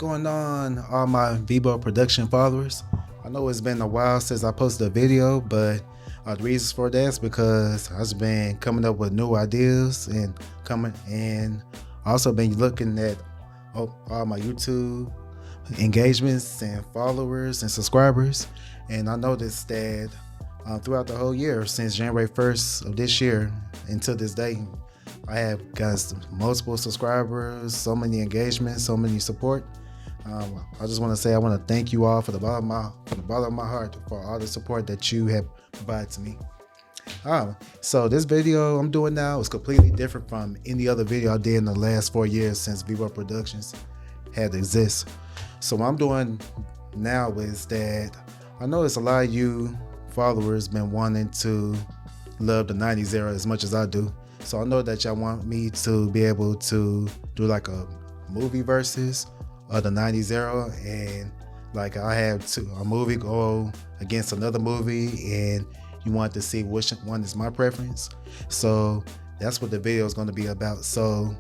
going on, all my Vibo production followers? I know it's been a while since I posted a video, but the reasons for that is because I've been coming up with new ideas and also been looking at all my YouTube engagements and followers and subscribers, and I noticed that throughout the whole year since January 1st of this year until this day, I have got multiple subscribers, so many engagements, so many support. I just want to say I want to thank you all from the bottom of my heart for all the support that you have provided to me. So this video I'm doing now is completely different from any other video I did in the last 4 years since Vivo Productions had exist. So what I'm doing now is that I notice a lot of you followers been wanting to love the 90s era as much as I do. So I know that y'all want me to be able to do like a movie versus of the 90s era, and like I have a movie go against another movie, and you want to see which one is my preference. So that's what the video is going to be about. So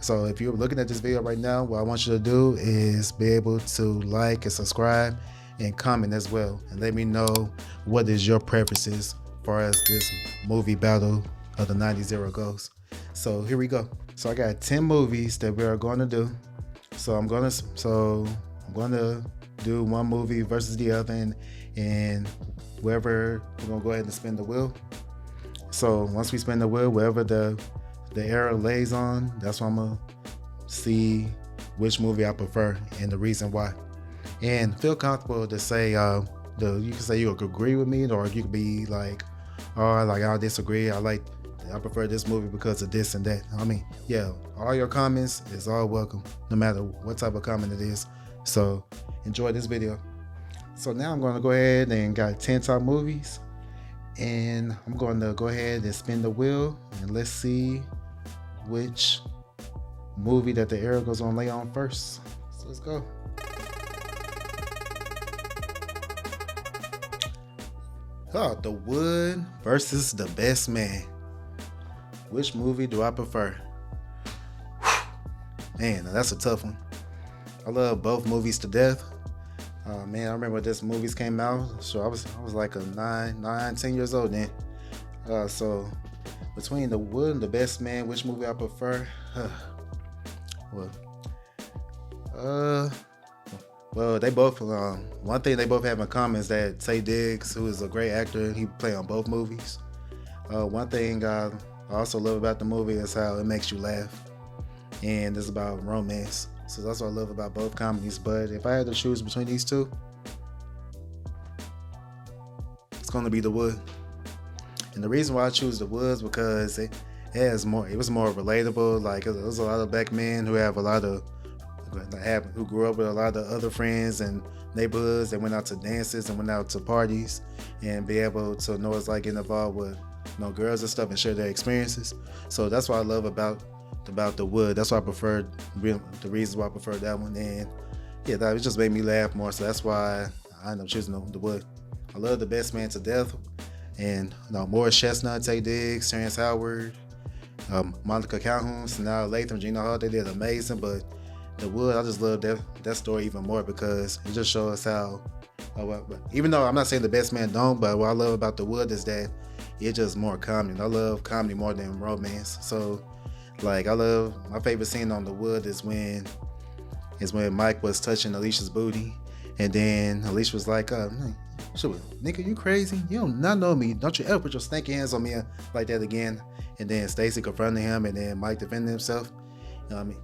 if you're looking at this video right now, what I want you to do is be able to like and subscribe and comment as well, and let me know what is your preferences as far as this movie battle of the 90s era goes. So here we go. So I got 10 movies that we are going to do. So I'm going to do one movie versus the other, and wherever we're going to go ahead and spin the wheel. So once we spin the wheel, wherever the arrow lays on, that's what I'm going to see which movie I prefer and the reason why. And feel comfortable to say, you can say you agree with me, or you could be like, oh, like I disagree. I prefer this movie because of this and that. I mean, yeah, all your comments is all welcome, no matter what type of comment it is. So enjoy this video. So now I'm going to go ahead and got 10 top movies, and I'm going to go ahead and spin the wheel, and let's see which movie that the arrow goes on lay on first. So let's go. The Wood versus The Best Man. Which movie do I prefer? Man, that's a tough one. I love both movies to death. Man, I remember when this movies came out. So I was like a 10 years old then. So between The Wood and The Best Man, which movie I prefer? Well, they both. One thing they both have in common is that Taye Diggs, who is a great actor, he played on both movies. One thing I also love about the movie is how it makes you laugh, and it's about romance. So that's what I love about both comedies. But if I had to choose between these two, it's going to be The Wood. And the reason why I choose The Wood is because it was more relatable. Like there's a lot of black men who grew up with a lot of other friends and neighborhoods that went out to dances and went out to parties, and be able to know it's like getting involved with girls and stuff and share their experiences. So that's what I love about The Wood. That's why I prefer the reasons why I prefer that one. And yeah, that just made me laugh more. So that's why I ended up choosing The Wood. I love The Best Man to death, and Morris Chestnut, Taye Diggs, Terrence Howard, Monica Calhoun, Sanaa Lathan, Gina Hall. They did amazing. But The Wood, I just love that story even more because it just shows how, even though I'm not saying The Best Man don't, but what I love about The Wood is that it's just more comedy. I love comedy more than romance. So like my favorite scene on The Wood is when Mike was touching Alicia's booty, and then Alicia was like, nigga, you crazy? You don't not know me. Don't you ever put your stinky hands on me like that again. And then Stacy confronted him, and then Mike defended himself.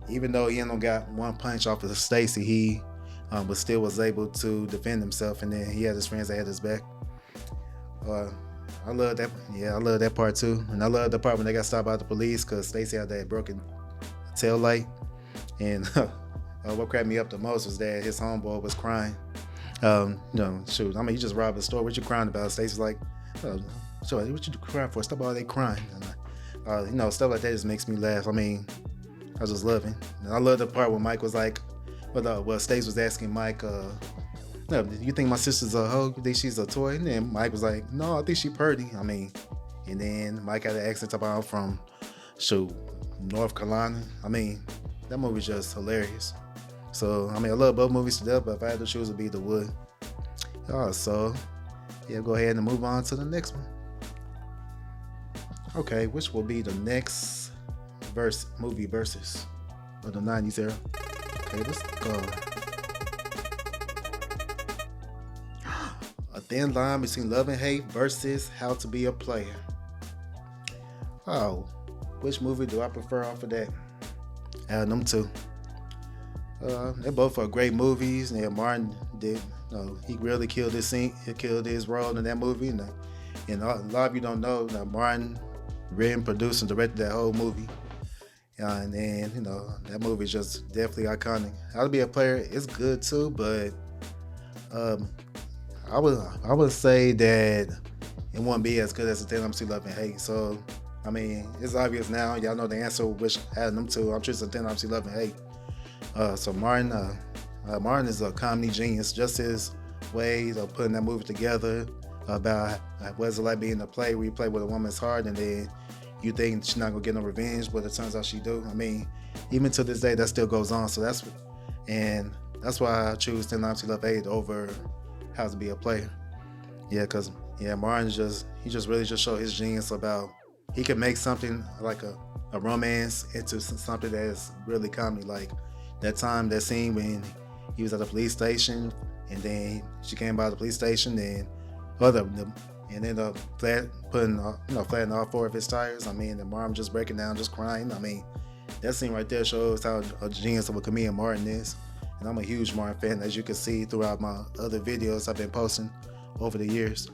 Even though he only got one punch off of Stacy, he still was able to defend himself, and then he had his friends that had his back. I love that. Yeah, I love that part too, and I love the part when they got stopped by the police because Stacy had that broken tail light. And what cracked me up the most was that his homeboy was crying. You just robbed a store. What you crying about? Stacy's like, what you crying for? Stop all that crying. And, stuff like that just makes me laugh. I mean, I just love it. And I love the part where Mike was like, Stace was asking Mike, you think my sister's a hoe? You think she's a toy? And then Mike was like, no, I think she purty. And then Mike had an accent about from North Carolina. That movie's just hilarious. So I mean, I love both movies to death, but if I had to choose, it'd be The Wood. So yeah, go ahead and move on to the next one. Okay, which will be the next movie versus of the 90s era. Okay, let's go. A Thin Line Between Love and Hate versus How to Be a Player. Oh, which movie do I prefer off of that? Out of them two. They both are great movies. Yeah, Martin did. He really killed his scene. He killed his role in that movie. And a lot of you don't know that Martin written, produced, and directed that whole movie. And then that movie is just definitely iconic. How to Be a Player is good too, but I would say that it won't be as good as A Thin Line Between Love and Hate. So I mean, it's obvious now. Y'all know the answer. Which out of them two, I'm choosing A Thin Line Between Love and Hate. So Martin is a comedy genius. Just his ways of putting that movie together about what it's like being a play where you play with a woman's heart and then you think she's not gonna get no revenge, but it turns out she do. I mean, even to this day, that still goes on. So that's why I choose Thin Line Between Love and Hate over How to Be a Player. Yeah, because Martin he really showed his genius about he could make something like a romance into something that is really comedy. Like that scene when he was at the police station and then she came by the police station and ended up flattening all four of his tires. I mean, the mom just breaking down, just crying. I mean, that scene right there shows how a genius of a comedian Martin is. And I'm a huge Martin fan, as you can see throughout my other videos I've been posting over the years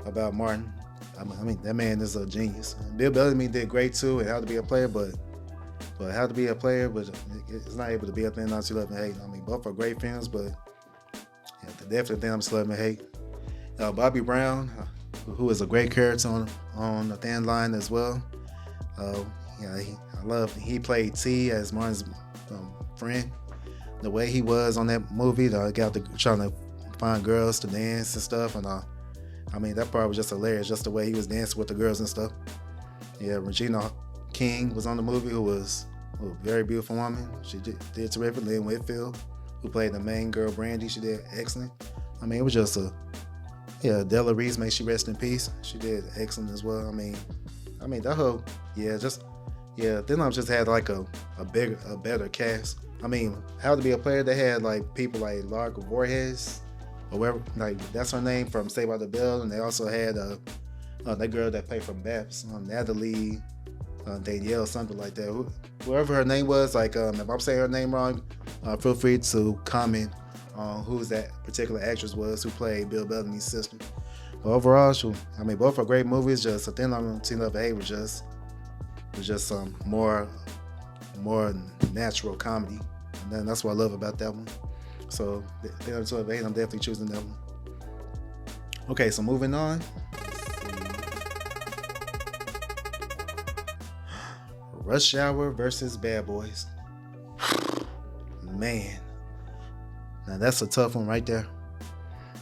about Martin. I mean, that man is a genius. Bill Bellamy did great too and How to Be a Player, but How to Be a Player, but it's not able to be A Thin Line Between Love and Hate. I mean, both are great films, but definitely Thin Line Between Love and Hate. Bobby Brown, who is a great character on A Thin Line as well. He played T as Martin's friend. The way he was on that movie, got trying to find girls to dance and stuff, and I mean, that part was just hilarious, just the way he was dancing with the girls and stuff. Yeah, Regina King was on the movie, who was a very beautiful woman. She did terrific. Lynn Whitfield, who played the main girl, Brandy, she did excellent. I mean, it was just Della Reese, may she rest in peace. She did excellent as well. I mean, that whole, Thin Line just had like a better cast. I mean, How to Be a Player, they had like people like Larga Voorhees, or whatever, like that's her name from Saved by the Bell, and they also had that girl that played from Baps, Natalie Danielle, something like that. Whoever her name was, like if I'm saying her name wrong, feel free to comment on who that particular actress was who played Bill Bellamy's sister. But overall, I mean, both are great movies. Just A Thin Line Between Love and Hate was just some more natural comedy, and then that's what I love about that one. So Thin Line Between Love and Hate, I'm definitely choosing that one. Okay, so moving on. Rush Hour versus Bad Boys. Man, now that's a tough one right there.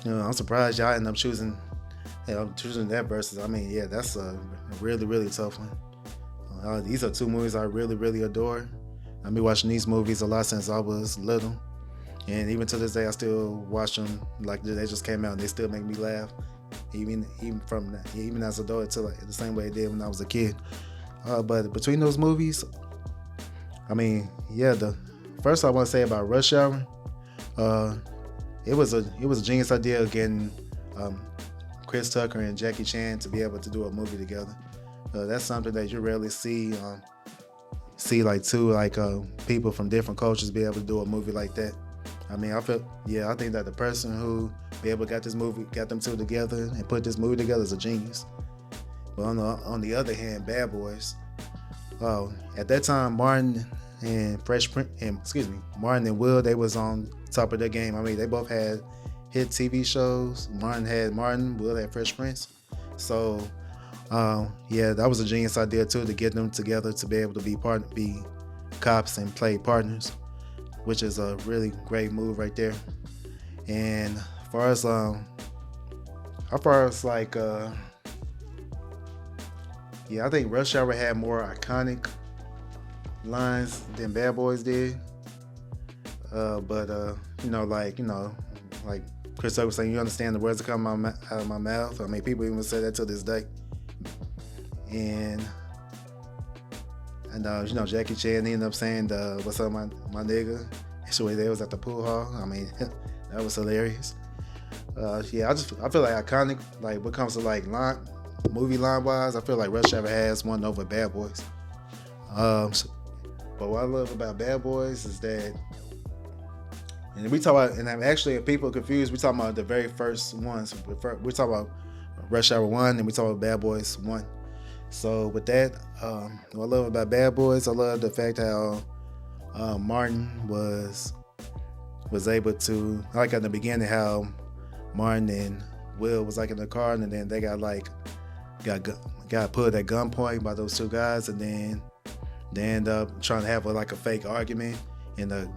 I'm surprised y'all end up choosing that versus. I mean, that's a really, really tough one. These are two movies I really, really adore. I've been watching these movies a lot since I was little, and even to this day, I still watch them. Like they just came out, and they still make me laugh, even as an adult, like the same way it did when I was a kid. But between those movies, I mean, the first I want to say about Rush Hour, it was a genius idea of getting Chris Tucker and Jackie Chan to be able to do a movie together. That's something that you rarely see like two people from different cultures be able to do a movie like that. I mean, I think that the person who be able to got them two together and put this movie together is a genius. But on the other hand, Bad Boys. At that time, Martin and Will, they was on top of their game. I mean, they both had hit TV shows. Martin had Martin, Will had Fresh Prince. So, that was a genius idea too, to get them together to be able to be cops and play partners, which is a really great move right there. And as far as I think Rush Hour had more iconic lines than Bad Boys did. But like Chris Tucker was saying, you understand the words that come out of my mouth. I mean, people even say that to this day. And Jackie Chan ended up saying, "What's up, my nigga?" So they was at the pool hall. I mean, that was hilarious. Yeah, I feel like iconic. Like when it comes to like movie line wise, I feel like Rush Hour has one over Bad Boys. But what I love about Bad Boys is that, and we talk about, and actually if people are confused, we talking about the very first ones. We talk about Rush Hour 1, and we talk about Bad Boys 1. So with that, what I love about Bad Boys, I love the fact how Martin was able to, like at the beginning, how Martin and Will was like in the car, and then they got put at gunpoint by those two guys, and then they end up trying to have a fake argument, and the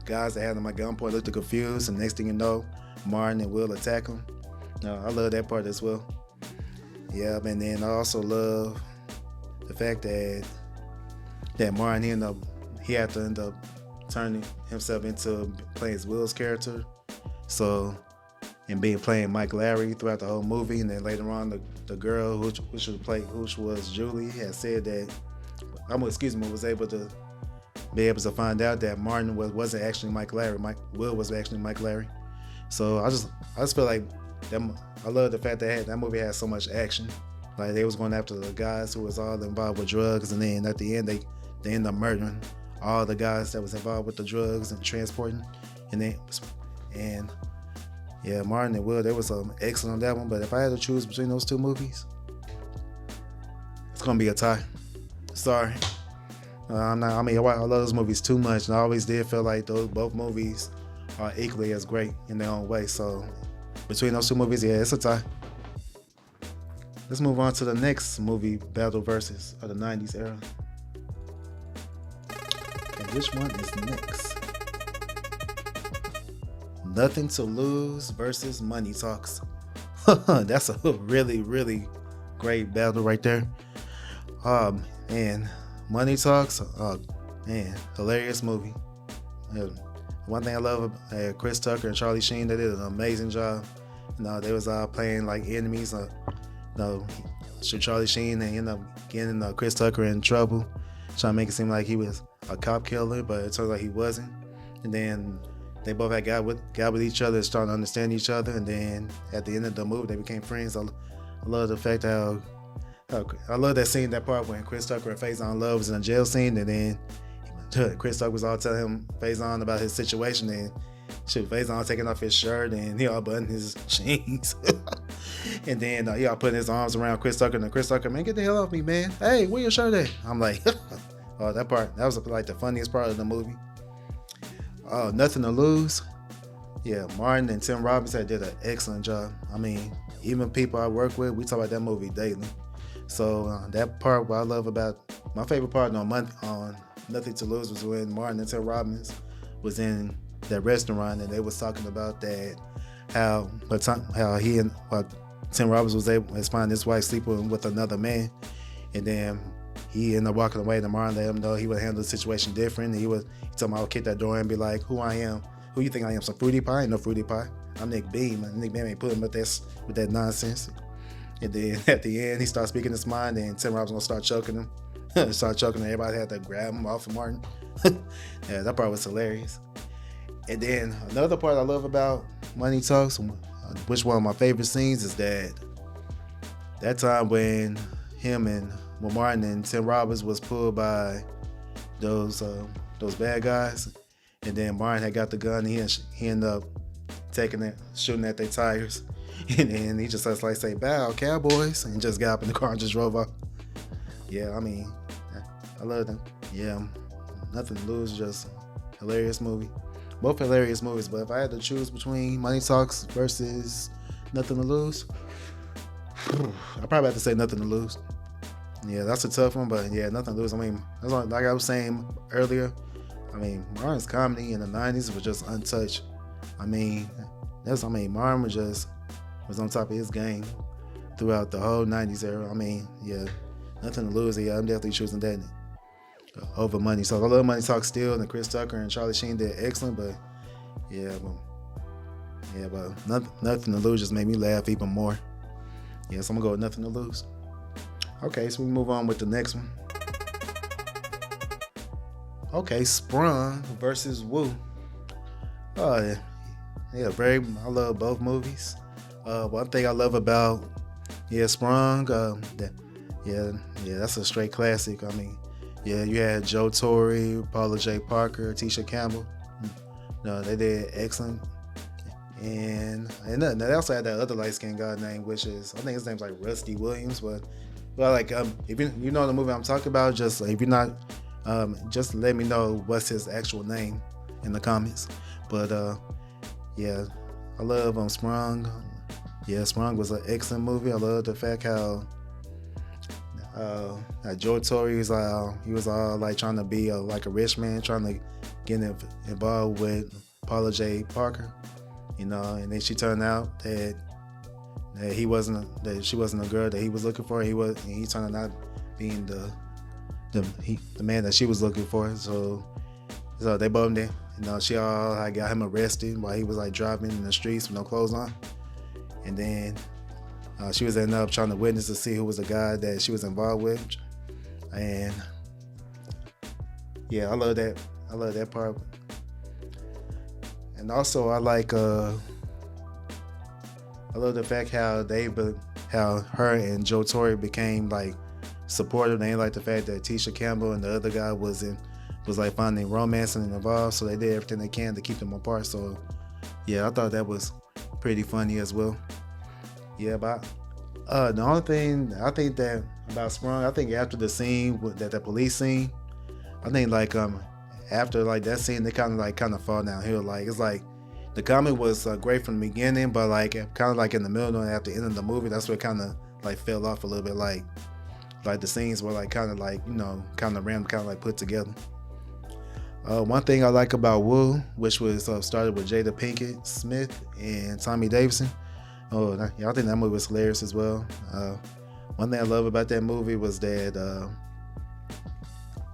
guys that had them at gunpoint looked confused, and next thing you know, Martin and Will attack them. I love that part as well. Yeah, and then I also love the fact that Martin he had to end up turning himself into playing Will's character, and playing Mike Larry throughout the whole movie, and then later on the girl which was Julie had said that was able to find out that Martin wasn't actually Mike Larry. Will was actually Mike Larry. So I just feel like I love the fact that movie had so much action. Like they was going after the guys who was all involved with drugs, and then at the end they end up murdering all the guys that was involved with the drugs and transporting. And Martin and Will, they was excellent on that one. But if I had to choose between those two movies, it's gonna be a tie. Sorry. I love those movies too much, and I always did feel like both movies are equally as great in their own way. So between those two movies, yeah, it's a tie. Let's move on to the next movie battle versus of the 90s era. And which one is next? Nothing to Lose versus Money Talks. That's a really, really great battle right there. And Money Talks, hilarious movie. One thing I love about Chris Tucker and Charlie Sheen, they did an amazing job. They was playing like enemies. Charlie Sheen, and ended up getting Chris Tucker in trouble, trying to make it seem like he was a cop killer, but it turns out he wasn't. And then they both had got with each other, starting to understand each other, and then at the end of the movie, they became friends. I love the fact how I love that scene, that part when Chris Tucker and Faison Love was in a jail scene, and then Chris Tucker was all telling him Faison about his situation, and Faison taking off his shirt and he all buttoning his jeans. And then he all putting his arms around Chris Tucker, and Chris Tucker, man, get the hell off me, man. Hey, where your shirt at? I'm like, oh, that was like the funniest part of the movie. Nothing to Lose. Yeah, Martin and Tim Robinson did an excellent job. I mean, even people I work with, we talk about that movie daily. So that part, what I love about, my favorite part on Nothing to Lose was when Martin and Tim Robbins was in that restaurant, and they was talking about that how Tim Robbins was able to find his wife sleeping with another man, and then he ended up walking away, and Martin let him know he would handle the situation different. And he told him I would kick that door and be like, who I am? Who you think I am? Some fruity pie? Ain't no fruity pie. I'm Nick Beam. Nick Beam ain't putting with that nonsense. And then at the end, he starts speaking his mind, and Tim Robbins gonna start choking him. Everybody had to grab him off of Martin. Yeah, that part was hilarious. And then another part I love about Money Talks, which one of my favorite scenes, is that time when Martin and Tim Robbins was pulled by those bad guys, and then Martin had got the gun, and he ended up taking it, shooting at their tires, and then he just starts like say, "Bow, cowboys," and just got up in the car and just drove off. Yeah, I mean, I love them. Yeah, Nothing to Lose, just hilarious movie. Both hilarious movies, but if I had to choose between Money Talks versus Nothing to Lose, I'd probably have to say Nothing to Lose. Yeah, that's a tough one, but yeah, Nothing to Lose. I mean, like I was saying earlier, I mean, Martin's comedy in the 90s was just untouched. I mean, Martin was on top of his game throughout the whole 90s era. I mean, yeah, Nothing to Lose. Yeah, I'm definitely choosing that. over Money. So I love Money Talk still, and Chris Tucker and Charlie Sheen did excellent, but yeah, Nothing to Lose just made me laugh even more. Yeah, so I'm gonna go with Nothing to Lose. Okay, so we move on with the next one. Okay, Sprung versus Woo. Oh yeah, I love both movies. One thing I love about Sprung, that's a straight classic. I mean, yeah, you had Joe Torre, Paula J. Parker, Tisha Campbell. No, they did excellent. And they also had that other light skinned guy name, which is, I think his name's like Rusty Williams. But like, if you know the movie I'm talking about, just if you're not, just let me know what's his actual name in the comments. But yeah, I love Sprung. Yeah, Sprung was an excellent movie. I love the fact how Joe Torre he was all like trying to be like a rich man, trying to get involved with Paula J. Parker, and then she turned out that she wasn't a girl that he was looking for. He turned out not being the man that she was looking for. So they both did. She got him arrested while he was like driving in the streets with no clothes on, and then she was ending up trying to witness to see who was the guy that she was involved with, and yeah, I love that part. And also I love the fact how her and Joe Torre became like supportive. They didn't like the fact that Tisha Campbell and the other guy was like finding romance and involved, so they did everything they can to keep them apart. So yeah, I thought that was pretty funny as well. Yeah, but the only thing I think that about Sprung, I think after the scene the police scene, I think like after like that scene, they kind of fall downhill. Like it's like the comic was great from the beginning, but like kind of like in the middle and at the end of the movie, that's where it kind of like fell off a little bit. Like the scenes were like kind of like kind of random, kind of like put together. One thing I like about Woo, which was started with Jada Pinkett Smith and Tommy Davidson. I think that movie was hilarious as well. One thing I love about that movie was that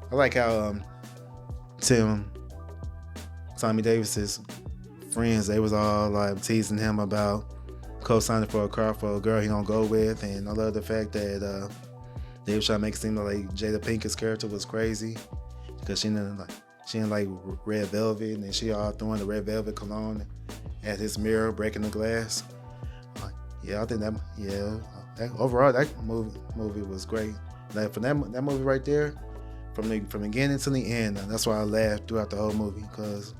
I like how Tommy Davis's friends, they was all like teasing him about co-signing for a car for a girl he don't go with, and I love the fact that they was trying to make it seem like Jada Pinkett's character was crazy because she didn't like red velvet, and then she all throwing the red velvet cologne at his mirror, breaking the glass. I think overall that movie was great. Like from that movie right there, from the beginning to the end, that's why I laughed throughout the whole movie, because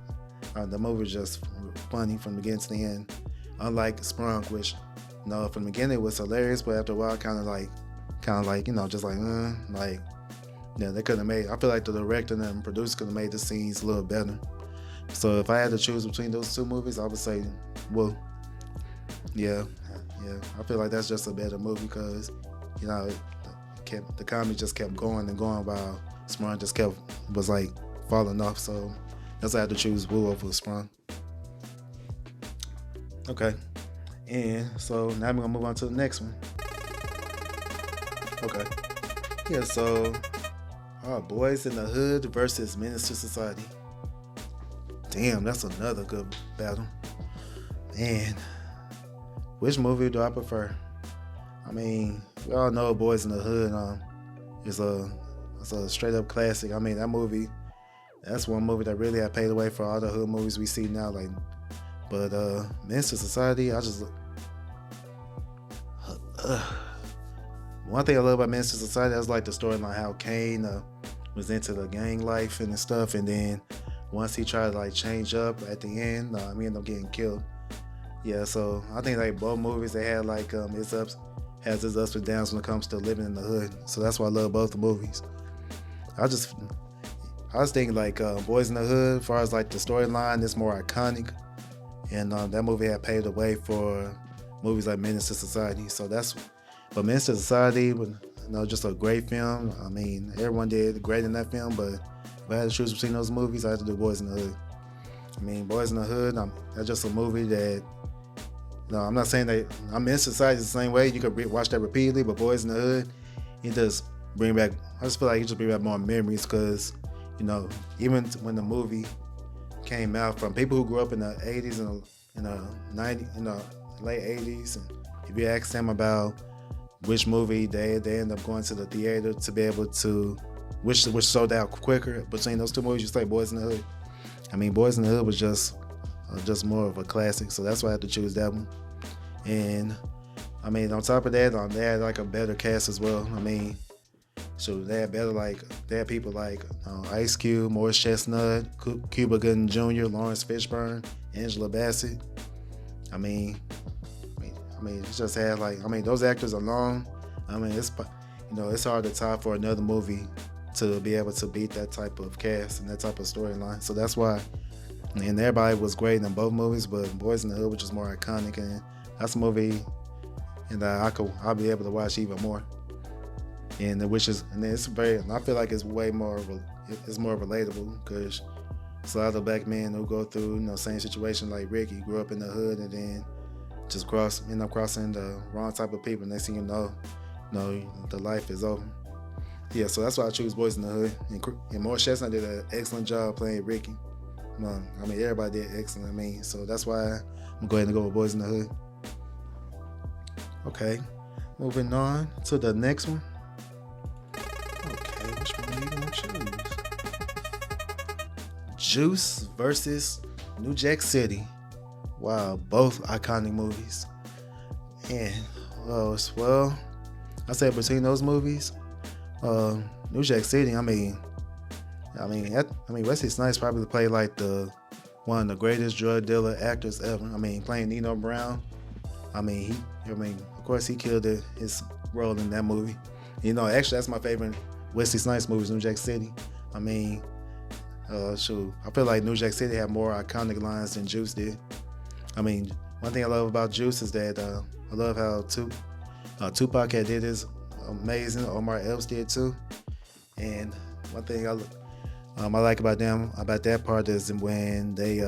the movie was just funny from the beginning to the end. Unlike Sprung, which from the beginning it was hilarious, but after a while kind of like just like they couldn't have made. I feel like the director and producer could have made the scenes a little better. So if I had to choose between those two movies, I would say, well, yeah, I feel like that's just a better movie because the comedy just kept going and going while Sprung just was like falling off. So that's why I had to choose Woo over Sprung. Okay, and so now we're gonna move on to the next one. Okay, yeah, so Boys in the Hood versus Menace to Society. Damn, that's another good battle. Man, which movie do I prefer? I mean, we all know Boys in the Hood is a straight up classic. I mean, that's one movie that really had paved the way for all the hood movies we see now. Like, but Menace to Society, I just one thing I love about Menace to Society, that's like the storyline how Kane was into the gang life and stuff, and then once he tried to like change up at the end, he ended up getting killed. Yeah, so I think like both movies, they had like its ups and downs when it comes to living in the hood. So that's why I love both the movies. I was thinking like Boys in the Hood, as far as like the storyline, it's more iconic, and that movie had paved the way for movies like Menace to Society. But Menace to Society was just a great film. I mean, everyone did great in that film, but if I had to choose between those movies, I had to do Boys in the Hood. I mean, Boys in the Hood, that's just a movie that, I'm not saying that Menace to Society is the same way. You could watch that repeatedly, but Boys in the Hood, it just bring back. I just feel like he just bring back more memories because, you know, even when the movie came out, from people who grew up in the '80s and in the '90s, in the late '80s, and if you ask them about which movie they end up going to the theater to be able to, which sold out quicker between those two movies, you say Boys in the Hood. I mean, Boys in the Hood was just more of a classic, so that's why I had to choose that one. And I mean, on top of that, they had like a better cast as well. I mean, so they had people like Ice Cube, Morris Chestnut, Cuba Gooding Jr., Lawrence Fishburne, Angela Bassett. I mean, it just had those actors alone. I mean, it's hard to top for another movie to be able to beat that type of cast and that type of storyline. So that's why, and everybody was great in both movies, but Boys in the Hood, which is more iconic, and that's a movie, and I'll be able to watch even more. And I feel like it's way more, it's more relatable because it's a lot of black men who go through, same situation like Ricky, grew up in the hood and then just end up crossing the wrong type of people. Next thing you know, the life is over. Yeah, so that's why I choose Boys in the Hood. And Morris Chestnut did an excellent job playing Ricky. I mean, everybody did excellent. So that's why I'm going to go with Boys in the Hood. Okay, moving on to the next one. Okay, which one are you gonna choose? Juice versus New Jack City. Wow, both iconic movies. And well, I say between those movies, New Jack City. I mean, Wesley Snipes probably played like one of the greatest drug dealer actors ever. I mean, playing Nino Brown. Of course, he killed his role in that movie. Actually, that's my favorite Wesley Snipes movie, New Jack City. I mean, I feel like New Jack City had more iconic lines than Juice did. I mean, one thing I love about Juice is that I love how Tupac had did his amazing. Omar Epps did too. And one thing I like about that part is when they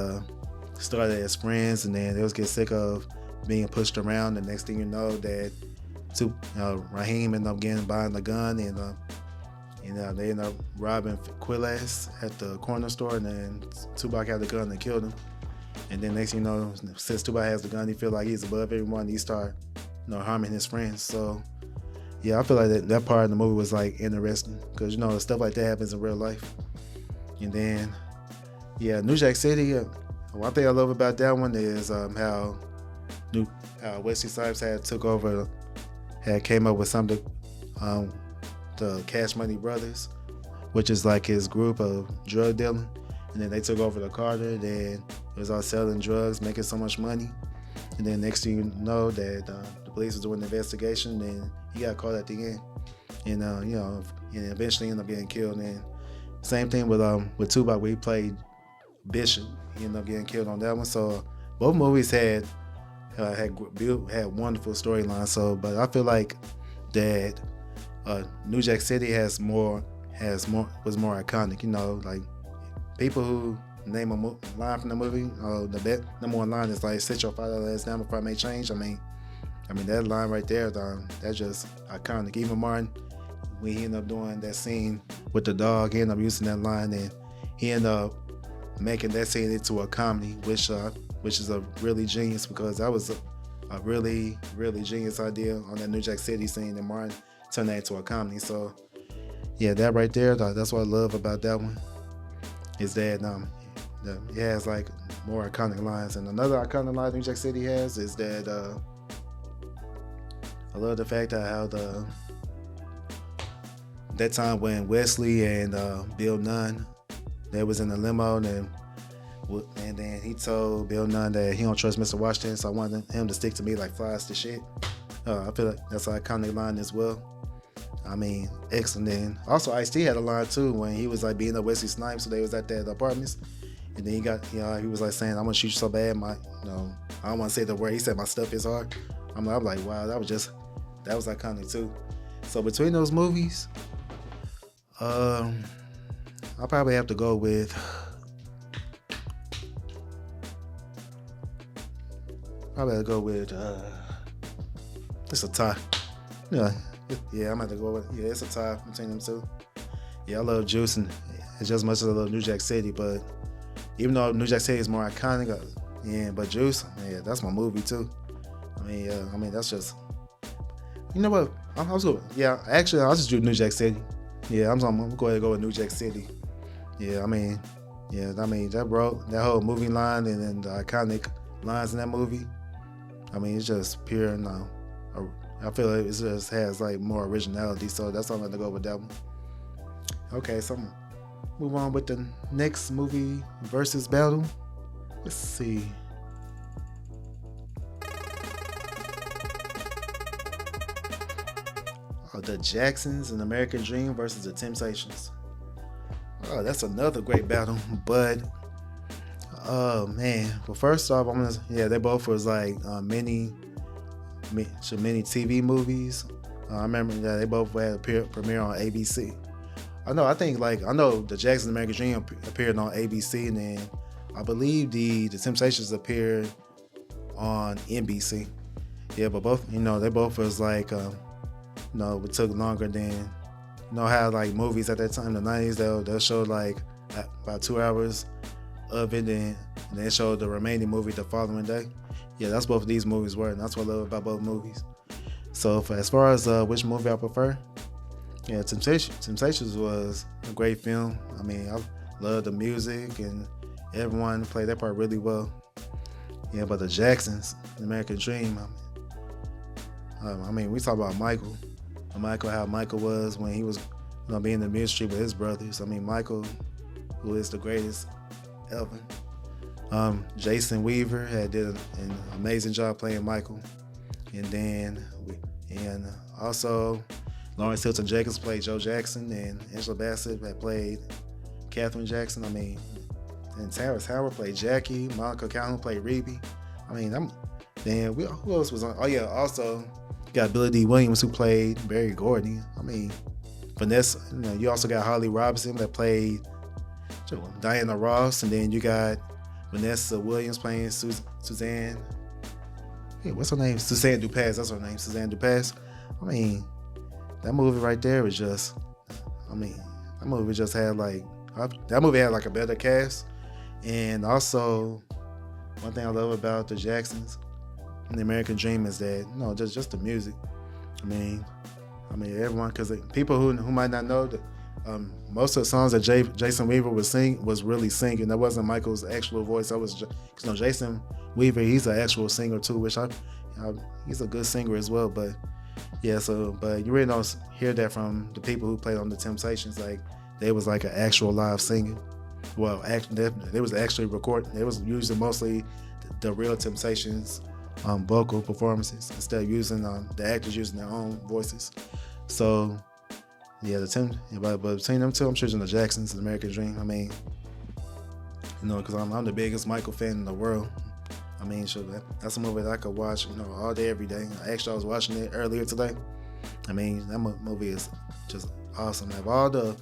started as friends and then they was get sick of being pushed around. The next thing you know, that Raheem ended up buying the gun and they ended up robbing Quiles at the corner store, and then Tupac had the gun and killed him. And then next thing you know, since Tupac has the gun, he feel like he's above everyone. He start harming his friends. So yeah, I feel like that part of the movie was like interesting because stuff like that happens in real life. And then New Jack City. One thing I love about that one is how Wesley Snipes had came up with something, the Cash Money Brothers, which is like his group of drug dealing, and then they took over the Carter. Then it was all selling drugs, making so much money, and then next thing you know that the police was doing the investigation, and he got caught at the end, and and eventually ended up getting killed. And same thing with Tupac, where he played Bishop, he ended up getting killed on that one. So both movies had wonderful storylines. So, but I feel like that New Jack City was more iconic. Like people who name a line from the movie, the number one line is like, "Set your $5 ass down before I make change." I mean that line right there, that's just iconic. Even Martin, when he ended up doing that scene with the dog, he ended up using that line, and he ended up making that scene into a comedy, which is a really genius, because that was a really, really genius idea on that New Jack City scene, and Martin turned that into a comedy. So yeah, that right there, that's what I love about that one, is that it has like more iconic lines. And another iconic line New Jack City has is that I love the fact that how that time when Wesley and Bill Nunn, they was in the limo, and then he told Bill Nunn that he don't trust Mr. Washington, so I wanted him to stick to me like flies to shit. I feel like that's an iconic line as well. I mean, excellent. And also Ice-T had a line too when he was like beating up Wesley Snipes, so they was at the apartments, and then he was like saying, "I'm gonna shoot you so bad, I don't want to say the word." He said, "My stuff is hard." I'm like, wow, that was iconic too. So between those movies, I'll probably have to go with it's a tie. Yeah, Yeah, I'm about to go with. Yeah, it's a tie between them two. Yeah, I love Juice and it's just as much as I love New Jack City, but even though New Jack City is more iconic, yeah, but Juice, yeah, that's my movie too. I mean that's just. You know what? I was going. Yeah, actually, I'll just do New Jack City. Yeah, I'm gonna go ahead and go with New Jack City. Yeah, I mean that whole movie line and then the iconic lines in that movie. I mean, it's just pure. No, I feel like it just has like more originality. So that's why I'm gonna go with that one. Okay, so I'm move on with the next movie versus battle. Let's see. The Jacksons and American Dream versus the Temptations. Oh, that's another great battle. But oh man. Well, first off, they both was like mini TV movies. I remember that they both had a premiere on ABC. I know the Jacksons and American Dream appeared on ABC, and then I believe the Temptations appeared on NBC. Yeah, but both they both was like it took longer than how like movies at that time, the 90s, they'll show like about 2 hours of it, and then show the remaining movie the following day. Yeah, that's both of these movies were, and that's what I love about both movies. So as far as which movie I prefer, yeah, Temptations was a great film. I mean, I love the music and everyone played their part really well. Yeah, but the Jacksons, the American Dream, we talk about Michael. How Michael was when he was being in the ministry with his brothers. I mean, Michael, who is the greatest ever. Jason Weaver did an amazing job playing Michael. And also Lawrence Hilton Jacobs played Joe Jackson, and Angela Bassett had played Katherine Jackson. I mean, and Terrence Howard played Jackie. Monica Calhoun played Reby. I mean, who else was on? Oh yeah, also got Billy D. Williams who played Barry Gordy. I mean, Vanessa. You also got Holly Robinson that played Diana Ross, and then you got Vanessa Williams playing Suzanne. Hey, what's her name? Suzanne Dupass. That's her name, Suzanne Dupass. I mean, that movie right there was just. That movie just had like. That movie had like a better cast, and also one thing I love about the Jacksons and the American Dream is that just the music. I mean everyone, because people who might not know that most of the songs that Jason Weaver was really singing. That wasn't Michael's actual voice. That was Jason Weaver. He's an actual singer too, which he's a good singer as well. But yeah, but you really don't hear that from the people who played on the Temptations. Like they was like an actual live singing. Well, they was actually recording. They was using mostly the real Temptations vocal performances instead of using the actors using their own voices. So yeah, but between them two, I'm choosing the Jacksons and American Dream. I mean, because I'm the biggest Michael fan in the world. I mean, sure, that's a movie that I could watch, all day, every day. Actually, I was watching it earlier today. I mean, that movie is just awesome. Of all the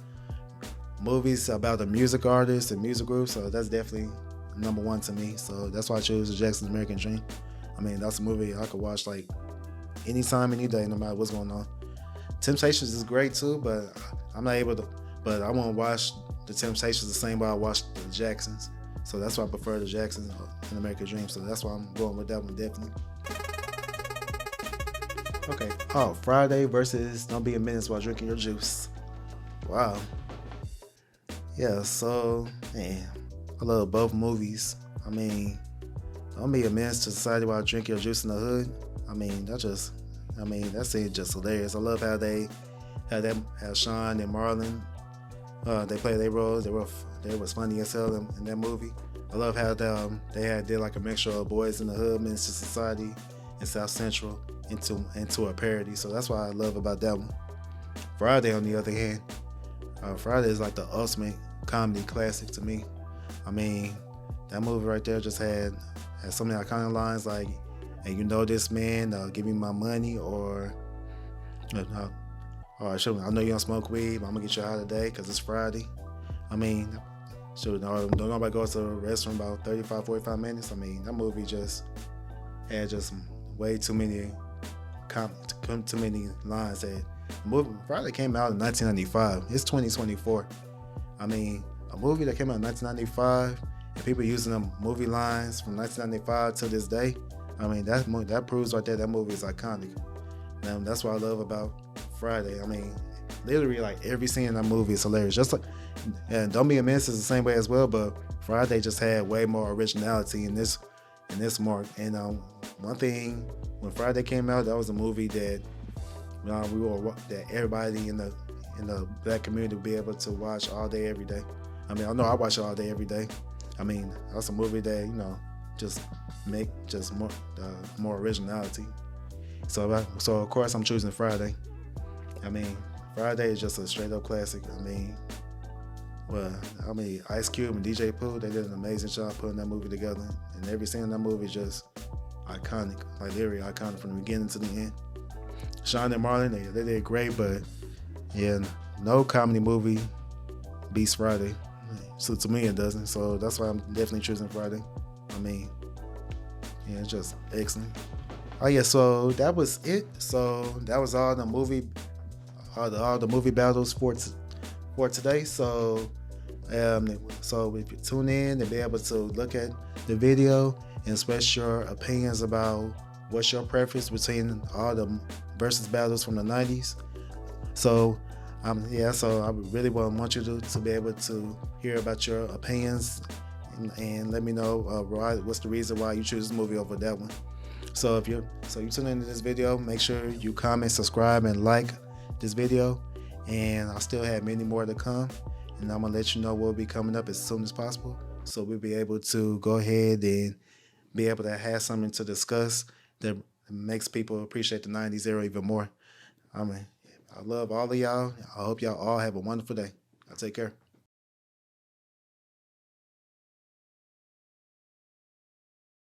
movies about the music artists and music groups, so that's definitely number one to me. So that's why I chose the Jacksons American Dream. I mean, that's a movie I could watch like anytime, any day, no matter what's going on. Temptations is great too, but I'm not able to. But I won't watch the Temptations the same way I watch the Jacksons. So that's why I prefer the Jacksons and American Dream. So that's why I'm going with that one definitely. Okay. Oh, Friday versus Don't Be a Menace While Drinking Your Juice. Wow. Yeah. So man, I love both movies. I mean, Don't Be a Menace to Society While Drinking Your Juice in the Hood. I mean, that scene just hilarious. I love how how Sean and Marlon, they played their roles. They was funny as hell in that movie. I love how they did like a mixture of Boys in the Hood, Menace to Society, and South Central into a parody. So that's what I love about that one. Friday, on the other hand, Friday is like the ultimate comedy classic to me. I mean, that movie right there just had so many iconic lines like, "And you know this man, give me my money," or I know you don't smoke weed, but I'm gonna get you out today because it's Friday. I mean, don't nobody go to a restaurant about 35, 45 minutes. I mean, that movie just had way too many lines that Friday came out in 1995. It's 2024. I mean, a movie that came out in 1995 and people using them movie lines from 1995 to this day. I mean, that proves right there that movie is iconic. Now, that's what I love about Friday. I mean, literally like every scene in that movie is hilarious. Just like, and Don't Be a Menace is the same way as well, but Friday just had way more originality in this mark. And one thing, when Friday came out, that was a movie that that everybody in the black community would be able to watch all day, every day. I mean, I know I watch it all day, every day. I mean, that's a movie that just make just more originality. So of course I'm choosing Friday. I mean, Friday is just a straight up classic. I mean, Ice Cube and DJ Pooh, they did an amazing job putting that movie together, and every scene in that movie is just iconic, like literally iconic from the beginning to the end. Sean and Marlon, they did great, but yeah, no comedy movie beats Friday. So to me, it doesn't. So that's why I'm definitely choosing Friday. I mean, yeah, it's just excellent. Oh yeah, so that was it. So that was all the movie battles for today. So if you tune in and be able to look at the video and express your opinions about what's your preference between all the versus battles from the 90s. So so I really want you to be able to hear about your opinions and let me know what's the reason why you choose this movie over that one. So if you tune into this video, make sure you comment, subscribe, and like this video. And I still have many more to come, and I'm gonna let you know what will be coming up as soon as possible, so we'll be able to go ahead and be able to have something to discuss that makes people appreciate the 90s era even more. I mean, I love all of y'all. I hope y'all all have a wonderful day. I'll take care.